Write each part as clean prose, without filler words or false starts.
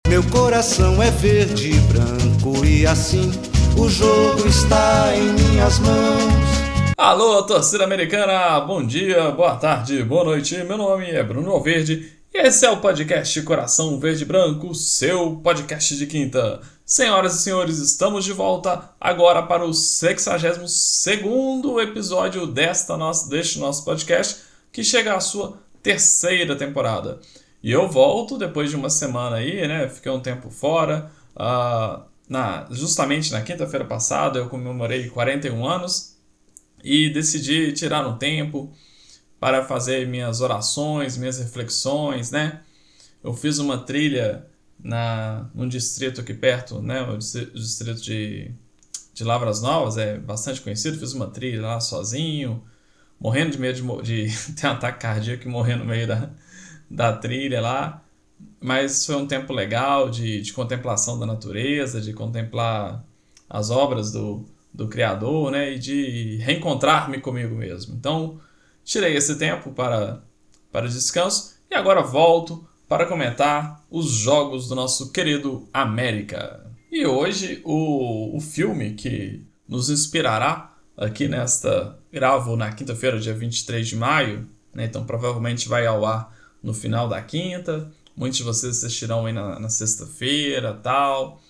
Meu coração é verde e branco e assim o jogo está em minhas mãos. Alô, torcida americana! Bom dia, boa tarde, boa noite. Meu nome é Bruno Alverde e esse é o podcast Coração Verde e Branco, seu podcast de quinta. Senhoras e senhores, estamos de volta agora para o 62º episódio deste nosso podcast, que chega à sua terceira temporada. E eu volto depois de uma semana aí, né? Fiquei um tempo fora. Justamente na quinta-feira passada eu comemorei 41 anos e decidi tirar um tempo para fazer minhas orações, minhas reflexões, né? Eu fiz uma trilha num distrito aqui perto, né? O distrito de Lavras Novas, é bastante conhecido. Fiz uma trilha lá sozinho, morrendo de medo de ter um ataque cardíaco e morrer no meio da trilha lá. Mas foi um tempo legal de contemplação da natureza, de contemplar as obras do Criador, né? E de reencontrar-me comigo mesmo. Então, tirei esse tempo para descanso e agora volto para comentar os jogos do nosso querido América. E hoje o filme que nos inspirará aqui gravo na quinta-feira, dia 23 de maio, né? Então provavelmente vai ao ar no final da quinta. Muitos de vocês assistirão aí na sexta-feira, tal.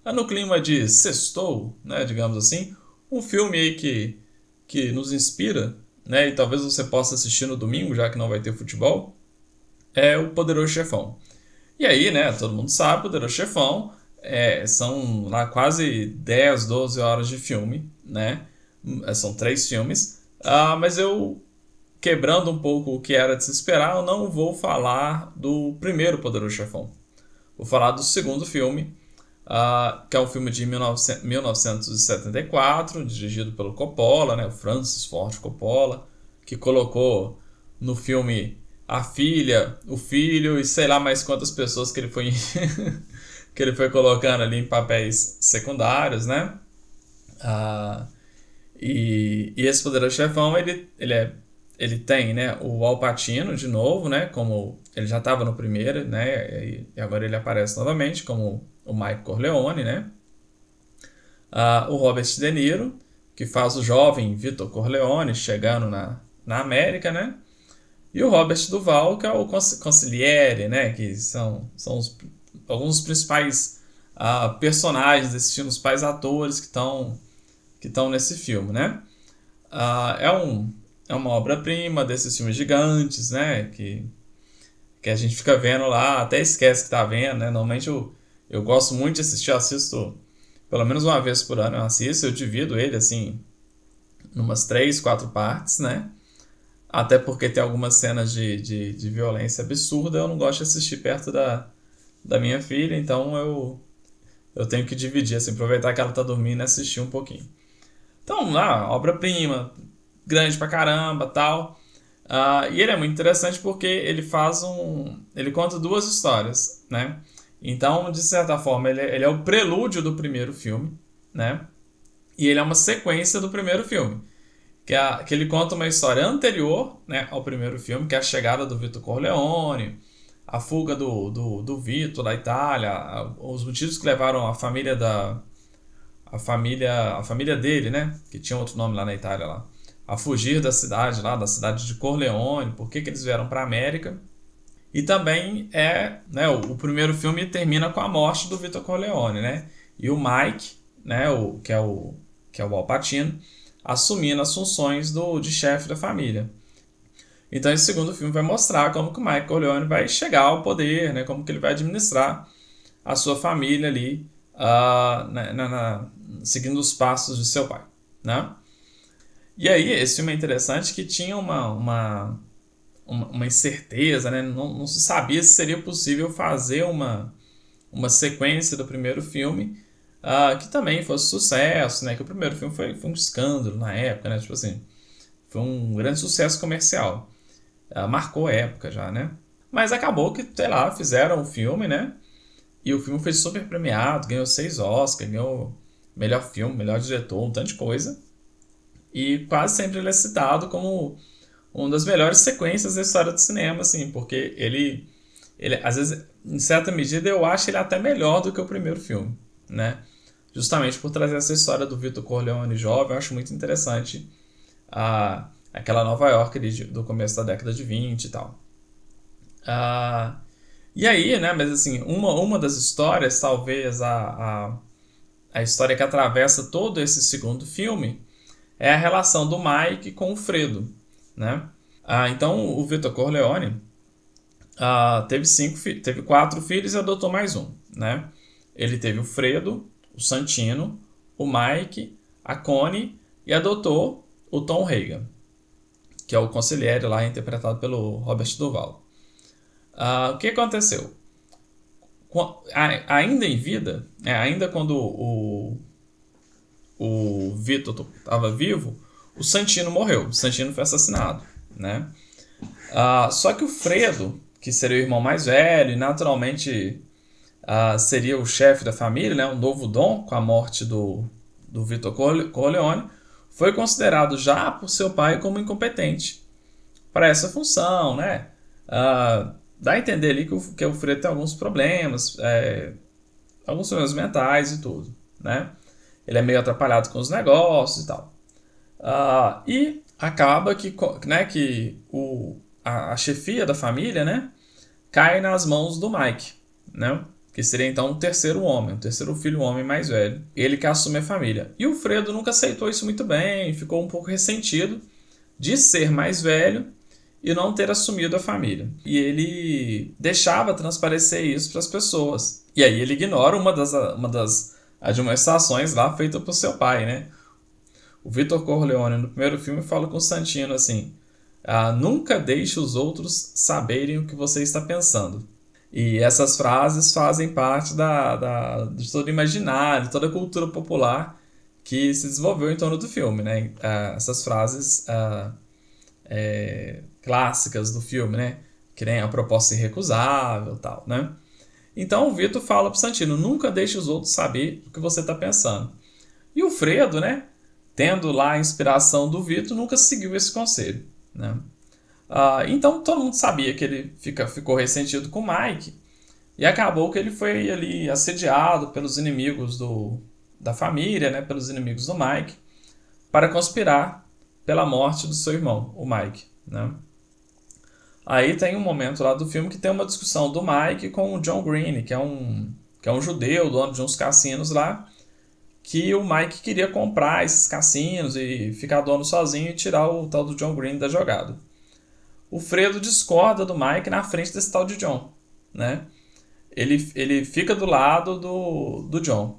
No clima de sextou, né, digamos assim, um filme aí que nos inspira, né, e talvez você possa assistir no domingo, já que não vai ter futebol, é o Poderoso Chefão. E aí, né, todo mundo sabe, Poderoso Chefão são lá quase 10, 12 horas de filme, né, são 3 filmes, mas eu, quebrando um pouco o que era de se esperar, eu não vou falar do primeiro Poderoso Chefão. Vou falar do segundo filme, que é um filme de 1974, dirigido pelo Coppola, né, o Francis Ford Coppola, que colocou no filme a filha, o filho e sei lá mais quantas pessoas que ele foi que ele foi colocando ali em papéis secundários, né? E esse Poderoso Chefão, ele tem, né, o Al Pacino de novo, né, como ele já estava no primeiro, né, e agora ele aparece novamente como o Michael Corleone, né, o Robert De Niro, que faz o jovem Vito Corleone chegando na América, né, e o Robert Duvall, que é o Consigliere, né, que são alguns dos principais personagens desse filme, os principais atores que estão nesse filme, né. É uma obra-prima desses filmes gigantes, né? Que a gente fica vendo lá, até esquece que tá vendo, né? Normalmente eu gosto muito de assistir, eu assisto pelo menos uma vez por ano, eu divido ele, assim, numas 3, 4 partes, né? Até porque tem algumas cenas de violência absurda, eu não gosto de assistir perto da minha filha, então eu tenho que dividir, assim, aproveitar que ela tá dormindo e assistir um pouquinho. Então, lá, obra-prima, grande pra caramba, tal. E ele é muito interessante porque ele conta 2 histórias, né? Então, de certa forma, ele é o prelúdio do primeiro filme, né? E ele é uma sequência do primeiro filme, que ele conta uma história anterior, né, ao primeiro filme, que é a chegada do Vito Corleone, a fuga do Vito da Itália, os motivos que levaram a família dele, né, que tinha outro nome lá na Itália lá, a fugir da cidade de Corleone, por que eles vieram para a América. E também né, o primeiro filme termina com a morte do Vito Corleone, né? E o Mike, né, que é o Al Pacino, assumindo as funções de chefe da família. Então esse segundo filme vai mostrar como que o Mike Corleone vai chegar ao poder, né? Como que ele vai administrar a sua família ali, seguindo os passos de seu pai, né? E aí, esse filme é interessante que tinha uma incerteza, né? Não se sabia se seria possível fazer uma sequência do primeiro filme que também fosse sucesso, né? Que o primeiro filme foi um escândalo na época, né? Tipo assim, foi um grande sucesso comercial. Marcou a época já, né? Mas acabou que, sei lá, fizeram o filme, né? E o filme foi super premiado, ganhou 6 Oscars, ganhou melhor filme, melhor diretor, um tanto de coisa. E quase sempre ele é citado como uma das melhores sequências da história do cinema, assim, porque ele às vezes em certa medida, eu acho ele até melhor do que o primeiro filme, né? Justamente por trazer essa história do Vito Corleone jovem, eu acho muito interessante aquela Nova York do começo da década de 20 e tal. E aí, né, mas assim, uma das histórias, talvez a história que atravessa todo esse segundo filme, é a relação do Mike com o Fredo, né? Então, o Vito Corleone teve 4 filhos e adotou mais um, né? Ele teve o Fredo, o Santino, o Mike, a Connie e adotou o Tom Hagen, que é o conselheiro lá, interpretado pelo Robert Duvall. O que aconteceu? Ainda em vida, ainda quando o Vitor estava vivo, o Santino morreu. O Santino foi assassinado, né? Só que o Fredo, que seria o irmão mais velho e naturalmente seria o chefe da família, né, o novo Dom, com a morte do Vito Corleone, foi considerado já por seu pai como incompetente para essa função, né? Dá a entender ali que o Fredo tem alguns problemas mentais e tudo, né? Ele é meio atrapalhado com os negócios e tal. E acaba que a chefia da família, né, cai nas mãos do Mike, né? Que seria então o terceiro filho homem mais velho. Ele que assume a família. E o Fredo nunca aceitou isso muito bem, ficou um pouco ressentido de ser mais velho e não ter assumido a família. E ele deixava transparecer isso para as pessoas. E aí ele ignora uma das admoestações lá feita por seu pai, né? O Vitor Corleone, no primeiro filme, fala com o Santino assim: nunca deixe os outros saberem o que você está pensando. E essas frases fazem parte de todo o imaginário, toda a cultura popular que se desenvolveu em torno do filme, né? Essas frases clássicas do filme, né? Que nem a proposta irrecusável e tal, né? Então o Vitor fala pro Santino: nunca deixe os outros saber o que você está pensando. E o Fredo, né, tendo lá a inspiração do Vitor, nunca seguiu esse conselho, né? Então todo mundo sabia que ele ficou ressentido com o Mike e acabou que ele foi ali assediado pelos inimigos da família, né, pelos inimigos do Mike, para conspirar pela morte do seu irmão, o Mike, né? Aí tem um momento lá do filme que tem uma discussão do Mike com o John Green, que é um judeu, dono de uns cassinos lá, que o Mike queria comprar esses cassinos e ficar dono sozinho e tirar o tal do John Green da jogada. O Fredo discorda do Mike na frente desse tal de John, né? Ele fica do lado do John.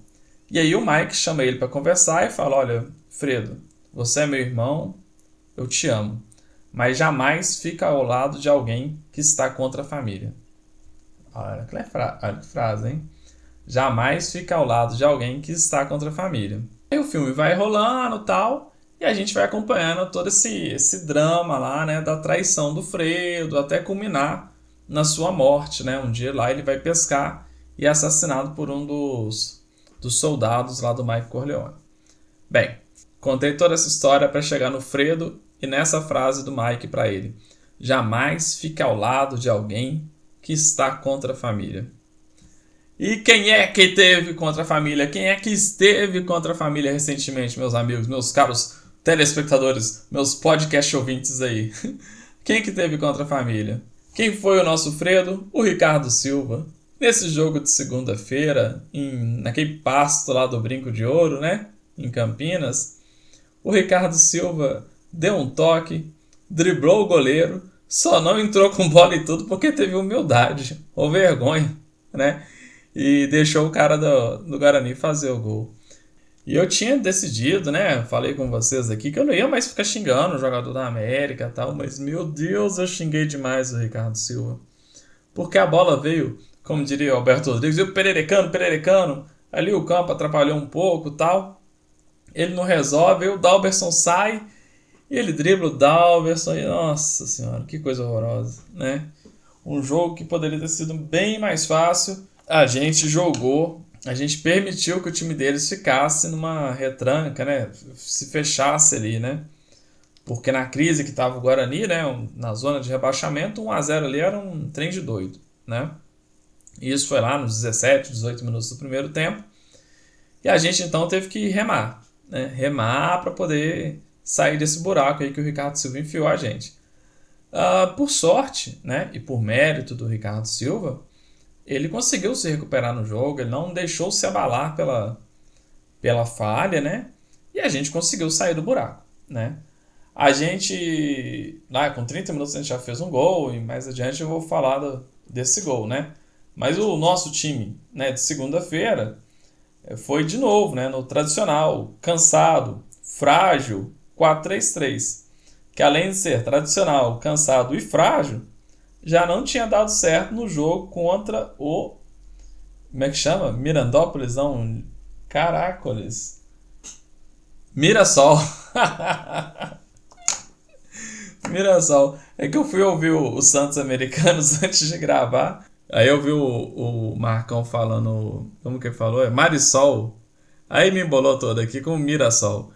E aí o Mike chama ele para conversar e fala: olha, Fredo, você é meu irmão, eu te amo, mas jamais fica ao lado de alguém que está contra a família. Olha que frase, hein? Jamais fica ao lado de alguém que está contra a família. Aí o filme vai rolando e tal, e a gente vai acompanhando todo esse drama lá, né, da traição do Fredo, até culminar na sua morte, né? Um dia lá ele vai pescar e é assassinado por um dos soldados lá do Mike Corleone. Bem, contei toda essa história para chegar no Fredo e nessa frase do Mike para ele: jamais fique ao lado de alguém que está contra a família. E quem é que teve contra a família? Quem é que esteve contra a família recentemente, meus amigos, meus caros telespectadores, meus podcast ouvintes aí? Quem que teve contra a família? Quem foi o nosso Fredo? O Ricardo Silva. Nesse jogo de segunda-feira, naquele pasto lá do Brinco de Ouro, né? Em Campinas, o Ricardo Silva deu um toque, driblou o goleiro, só não entrou com bola e tudo porque teve humildade ou vergonha, né? E deixou o cara do Guarani fazer o gol. E eu tinha decidido, né? Falei com vocês aqui que eu não ia mais ficar xingando o jogador da América e tal, mas meu Deus, eu xinguei demais o Ricardo Silva. Porque a bola veio, como diria o Alberto Rodrigues, veio pererecando, ali o campo atrapalhou um pouco e tal. Ele não resolve, aí o Dalberson sai e ele dribla o Dalberson. E, nossa senhora, que coisa horrorosa, né? Um jogo que poderia ter sido bem mais fácil. A gente permitiu que o time deles ficasse numa retranca, né? Se fechasse ali, né? Porque na crise que estava o Guarani, né? Na zona de rebaixamento, 1-0 ali era um trem de doido, né? E isso foi lá nos 17, 18 minutos do primeiro tempo. E a gente então teve que remar, né? Remar para poder sair desse buraco aí que o Ricardo Silva enfiou a gente. Por sorte, né, e por mérito do Ricardo Silva, ele conseguiu se recuperar no jogo, ele não deixou se abalar pela falha, né? E a gente conseguiu sair do buraco, né? A gente, lá com 30 minutos a gente já fez um gol, e mais adiante eu vou falar desse gol, né? Mas o nosso time, né, de segunda-feira foi de novo, né, no tradicional, cansado, frágil, 4-3-3, que além de ser tradicional, cansado e frágil, já não tinha dado certo no jogo contra o... Como é que chama? Mirandópolis, não? Caracoles. Mirassol. Mirassol. É que eu fui ouvir o Santos Americanos antes de gravar. Aí eu vi o Marcão falando... Como que ele falou? É Marisol. Aí me embolou todo aqui com o Mirassol.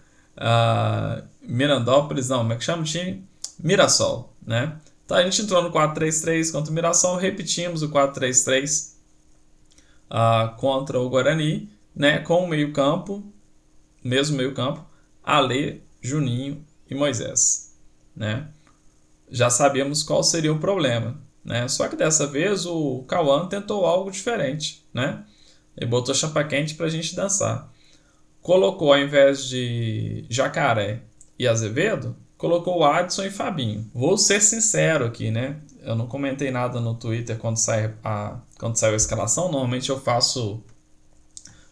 Mirandópolis, não. Como é que chama o time? Mirassol, né? Então a gente entrou no 4-3-3 contra o Mirassol. Repetimos o 4-3-3 contra o Guarani, né? Com o meio-campo, mesmo meio-campo, Alê, Juninho e Moisés, né? Já sabíamos qual seria o problema, né? Só que dessa vez o Cauã tentou algo diferente, né? Ele botou chapa quente pra gente dançar. Colocou, ao invés de Jacaré e Azevedo, colocou o Adson e Fabinho. Vou ser sincero aqui, né? Eu não comentei nada no Twitter quando saiu a escalação. Normalmente eu faço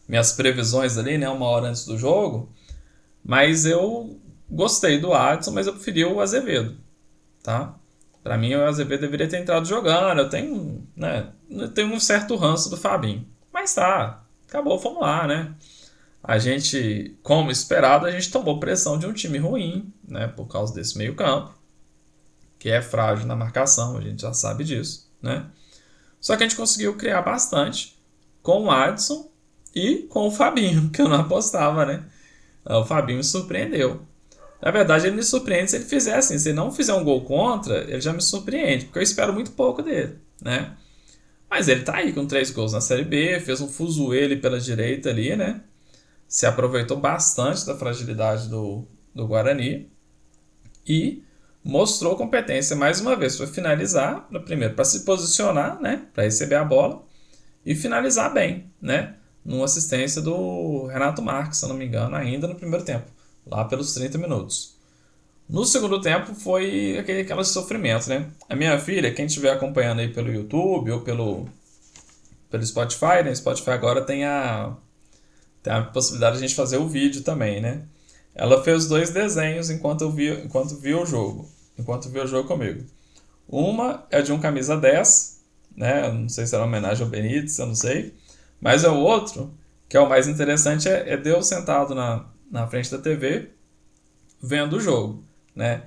minhas previsões ali, né? 1 hora antes do jogo. Mas eu gostei do Adson, mas eu preferi o Azevedo, tá? Pra mim o Azevedo deveria ter entrado jogando. Eu tenho um certo ranço do Fabinho. Mas tá, acabou, vamos lá, né? A gente, como esperado, a gente tomou pressão de um time ruim, né? Por causa desse meio campo, que é frágil na marcação, a gente já sabe disso, né? Só que a gente conseguiu criar bastante com o Adson e com o Fabinho, que eu não apostava, né? O Fabinho me surpreendeu. Na verdade, ele me surpreende se ele fizer assim. Se ele não fizer um gol contra, ele já me surpreende, porque eu espero muito pouco dele, né? Mas ele tá aí com 3 gols na Série B, fez um fuzuê pela direita ali, né? Se aproveitou bastante da fragilidade do Guarani e mostrou competência mais uma vez para finalizar, primeiro para se posicionar, né, para receber a bola e finalizar bem, né, numa assistência do Renato Marques, se eu não me engano, ainda no primeiro tempo, lá pelos 30 minutos. No segundo tempo foi aquele sofrimento, né? A minha filha, quem estiver acompanhando aí pelo YouTube ou pelo Spotify, né? Spotify agora tem a possibilidade de a gente fazer o vídeo também, né? Ela fez 2 desenhos enquanto viu o jogo comigo. Uma é de um camisa 10, né? Eu não sei se era uma homenagem ao Benítez, eu não sei. Mas o outro, que é o mais interessante, é Deus sentado na frente da TV vendo o jogo, né?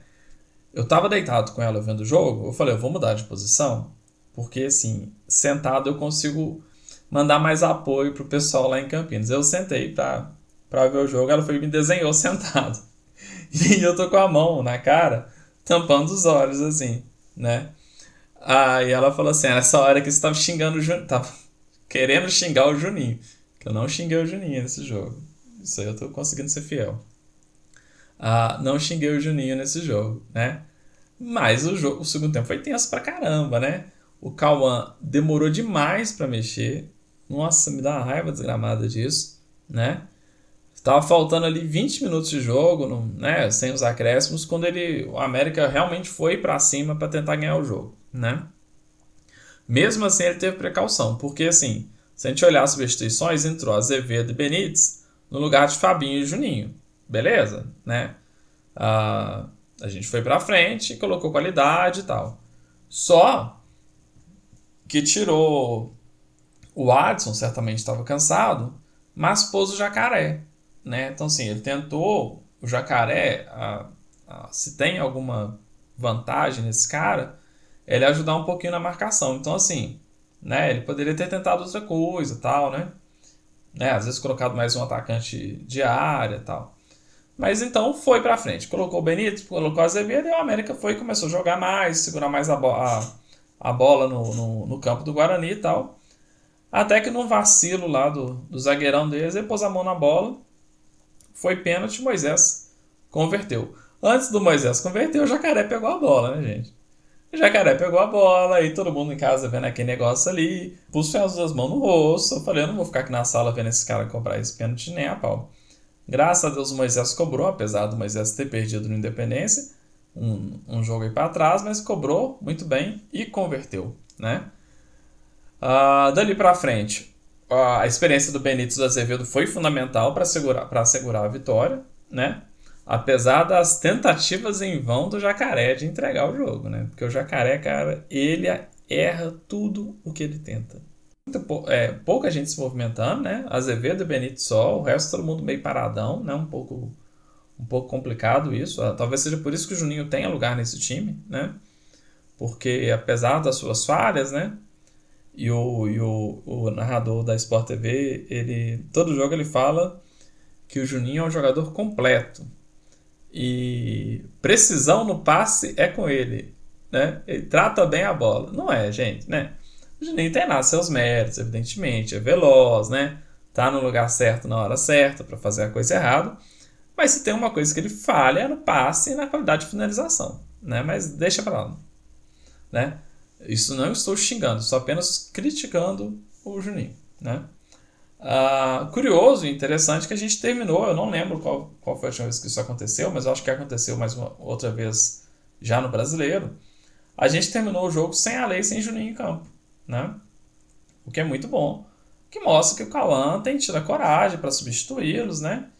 Eu tava deitado com ela vendo o jogo, eu falei, eu vou mudar de posição, porque assim, sentado eu consigo mandar mais apoio pro pessoal lá em Campinas. Eu sentei pra ver o jogo, ela foi e me desenhou sentado. E eu tô com a mão na cara, tampando os olhos, assim, né? Aí ela falou assim, nessa hora que você tava xingando o Juninho, tava querendo xingar o Juninho, que eu não xinguei o Juninho nesse jogo. Isso aí eu tô conseguindo ser fiel. Não xinguei o Juninho nesse jogo, né? Mas o segundo tempo foi tenso pra caramba, né? O Cauã demorou demais pra mexer. Nossa, me dá uma raiva desgramada disso, né? Tava faltando ali 20 minutos de jogo, né? Sem os acréscimos, quando o América realmente foi pra cima pra tentar ganhar o jogo, né? Mesmo assim, ele teve precaução, porque assim, se a gente olhar as substituições, entrou Azevedo e Benítez no lugar de Fabinho e Juninho. Beleza, né? A gente foi pra frente, colocou qualidade e tal. Só que tirou o Adson, certamente estava cansado, mas pôs o Jacaré, né? Então assim, ele tentou o Jacaré, se tem alguma vantagem nesse cara, ele ajudar um pouquinho na marcação. Então assim, né? Ele poderia ter tentado outra coisa, tal, né? Às vezes colocado mais um atacante de área, tal. Mas então foi pra frente. Colocou o Benítez, colocou o Azevedo e o América foi e começou a jogar mais, segurar mais a bola no campo do Guarani e tal. Até que num vacilo lá do zagueirão deles, ele pôs a mão na bola, foi pênalti, Moisés converteu. Antes do Moisés converter, o Jacaré pegou a bola, né, gente? O Jacaré pegou a bola e todo mundo em casa vendo aquele negócio ali, pus as duas mãos no rosto. Eu falei, eu não vou ficar aqui na sala vendo esse cara cobrar esse pênalti nem a pau. Graças a Deus o Moisés cobrou, apesar do Moisés ter perdido no Independência, um jogo aí para trás, mas cobrou muito bem e converteu, né? Dali para frente, a experiência do Benítez do Azevedo foi fundamental para assegurar a vitória, né? Apesar das tentativas em vão do Jacaré de entregar o jogo, né? Porque o Jacaré, cara, ele erra tudo o que ele tenta. Pouca gente se movimentando, né? Azevedo e Benítez só, o resto todo mundo meio paradão, né? Um pouco complicado isso. Talvez seja por isso que o Juninho tenha lugar nesse time, né? Porque apesar das suas falhas, né? E o narrador da Sport TV, todo jogo ele fala que o Juninho é um jogador completo. E precisão no passe é com ele, né? Ele trata bem a bola. Não é, gente, né? O Juninho tem lá seus méritos, evidentemente. É veloz, né? Tá no lugar certo na hora certa para fazer a coisa errada. Mas se tem uma coisa que ele falha é no passe e na qualidade de finalização, né? Mas deixa pra lá, né? Isso não estou xingando, estou apenas criticando o Juninho, né? Curioso e interessante que a gente terminou, eu não lembro qual foi a última vez que isso aconteceu, mas eu acho que aconteceu mais uma outra vez já no Brasileiro. A gente terminou o jogo sem a Lei, sem Juninho em campo, né? O que é muito bom, que mostra que o Cauã tem tido a coragem para substituí-los, né?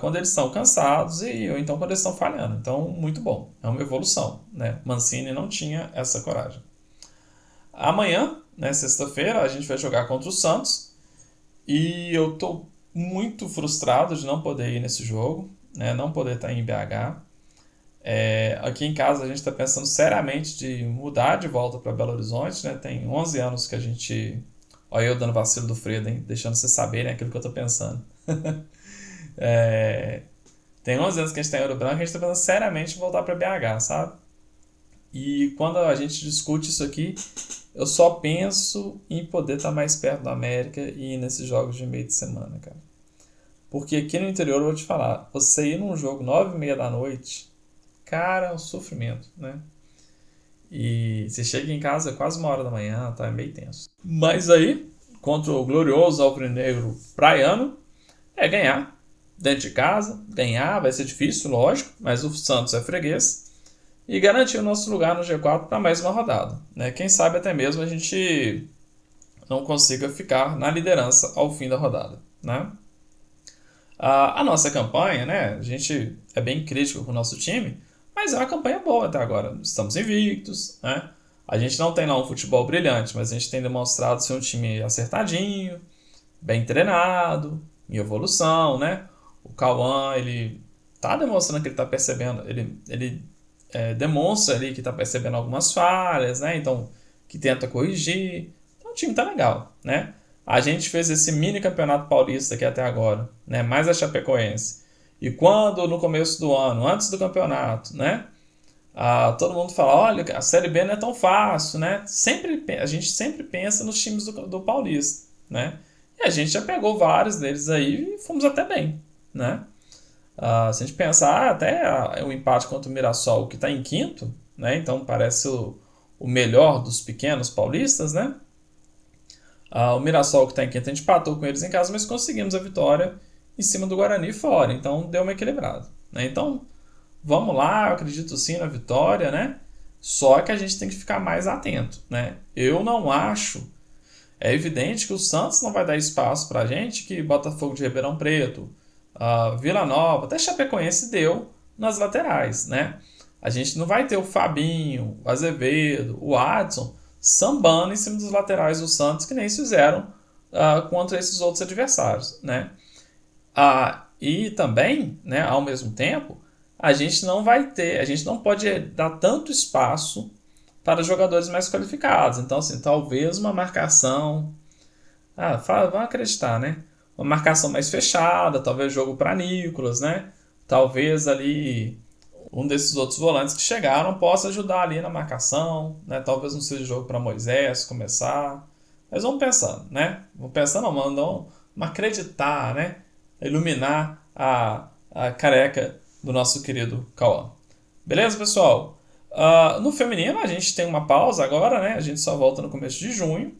Quando eles estão cansados ou então quando eles estão falhando. Então, muito bom, é uma evolução, né? Mancini não tinha essa coragem. Amanhã, né, sexta-feira, a gente vai jogar contra o Santos. E eu tô muito frustrado de não poder ir nesse jogo, né? Não poder estar em BH. Aqui em casa a gente está pensando seriamente de mudar de volta para Belo Horizonte, né? Tem 11 anos que a gente... Olha eu dando vacilo do Fredo, hein? Deixando vocês saberem aquilo que eu tô pensando. Tem 11 anos que a gente está em Ouro Branco, a gente está pensando seriamente em voltar para BH, sabe? E quando a gente discute isso aqui, eu só penso em poder estar mais perto da América e ir nesses jogos de meio de semana, cara. Porque aqui no interior, eu vou te falar, você ir num jogo 9h30 da noite, cara, é um sofrimento, né? E você chega em casa quase 1h da manhã, tá? É meio tenso. Mas aí, contra o glorioso alvinegro praiano, é ganhar. Dentro de casa, ganhar, vai ser difícil, lógico, mas o Santos é freguês. E garantir o nosso lugar no G4 para mais uma rodada, né? Quem sabe até mesmo a gente não consiga ficar na liderança ao fim da rodada, né? A nossa campanha, né? A gente é bem crítico com o nosso time, mas é uma campanha boa até agora. Estamos invictos, né? A gente não tem lá um futebol brilhante, mas a gente tem demonstrado ser um time acertadinho, bem treinado, em evolução, né? O Cauã, ele tá demonstrando que ele tá percebendo, ele demonstra ali que tá percebendo algumas falhas, né? Então, que tenta corrigir. Então, o time tá legal, né? A gente fez esse mini campeonato paulista aqui até agora, né? Mais a Chapecoense. E quando no começo do ano, antes do campeonato, né? Todo mundo fala, olha, a Série B não é tão fácil, né? A gente sempre pensa nos times do Paulista, né? E a gente já pegou vários deles aí e fomos até bem, né? Se a gente pensar, até o empate contra o Mirassol, que está em quinto, né? Então parece o melhor dos pequenos paulistas, né? O Mirassol, que está em quinto, a gente empatou com eles em casa, mas conseguimos a vitória em cima do Guarani fora. Então deu uma equilibrada, né? Então vamos lá, eu acredito sim na vitória, né? Só que a gente tem que ficar mais atento, né? Eu não acho... É evidente que o Santos não vai dar espaço pra gente, que Botafogo de Ribeirão Preto, Vila Nova, até Chapecoense deu nas laterais, né? A gente não vai ter o Fabinho, o Azevedo, o Adson sambando em cima dos laterais do Santos, que nem se fizeram contra esses outros adversários, né? E também, né, ao mesmo tempo, a gente não pode dar tanto espaço para jogadores mais qualificados. Então, assim, talvez uma marcação... vamos acreditar, né? Uma marcação mais fechada, talvez jogo para Nicolas, né? Talvez ali um desses outros volantes que chegaram possa ajudar ali na marcação, né? Talvez não seja jogo para Moisés começar, Mas vamos pensando, né? Vamos pensando, vamos acreditar, né? Iluminar a careca do nosso querido Cauã. Beleza, pessoal? No feminino, a gente tem uma pausa agora, né? A gente só volta no começo de junho.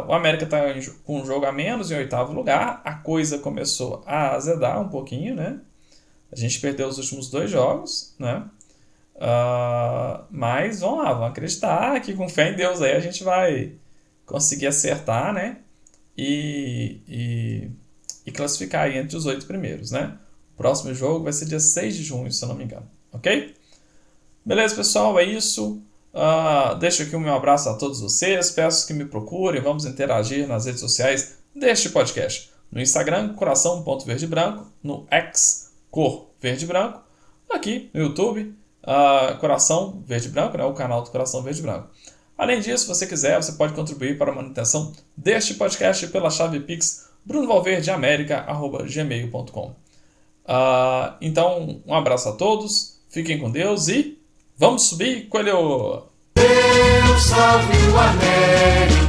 O América está com um jogo a menos, em 8º lugar. A coisa começou a azedar um pouquinho, né? A gente perdeu os últimos 2 jogos, né? Mas vamos lá, vamos acreditar que com fé em Deus aí a gente vai conseguir acertar, né? E classificar aí entre os 8 primeiros, né? O próximo jogo vai ser dia 6 de junho, se eu não me engano, ok? Beleza, pessoal, é isso. Deixo aqui o meu abraço a todos vocês. Peço que me procurem, vamos interagir nas redes sociais deste podcast. No Instagram, coração.verdebranco. No X, cor verde branco. Aqui no YouTube, Coração Verde Branco, né, o canal do Coração Verde Branco. Além disso, se você quiser, você pode contribuir para a manutenção deste podcast pela chave Pix brunovalverdeamerica@gmail.com. Então, um abraço a todos, fiquem com Deus e vamos subir, coelho! Deus salve o América.